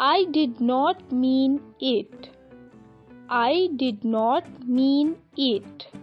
I did not mean it. I did not mean it.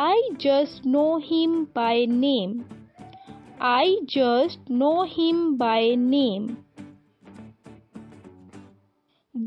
I just know him by name. I just know him by name.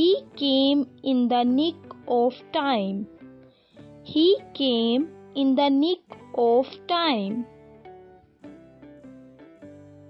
He came in the nick of time. He came in the nick of time.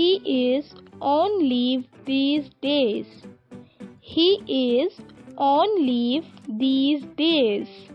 He is on leave these days. He is on leave these days.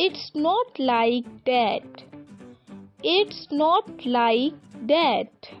It's not like that. It's not like that.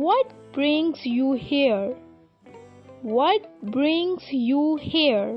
What brings you here? What brings you here?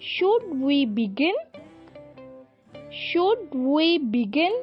Should we begin? Should we begin?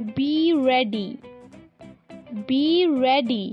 Be ready. Be ready.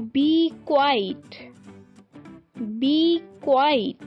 Be quiet. Be quiet.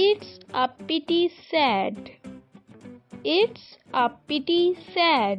It's a pity sad. It's a pity sad.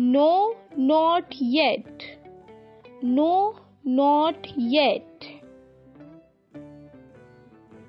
No, not yet. No, not yet.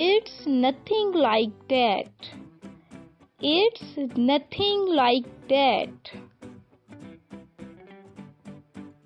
It's nothing like that. It's nothing like that.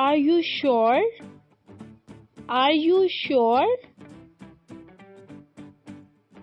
Are you sure? Are you sure?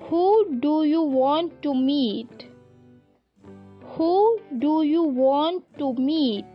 Who do you want to meet? Who do you want to meet?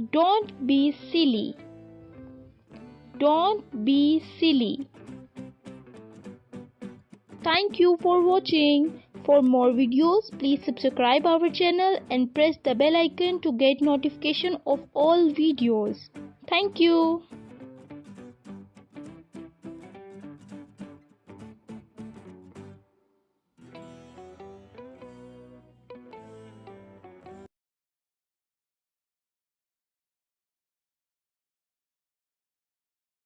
Don't be silly. Don't be silly. Thank you for watching. For more videos, please subscribe our channel and press the bell icon to get notification of all videos. Thank you.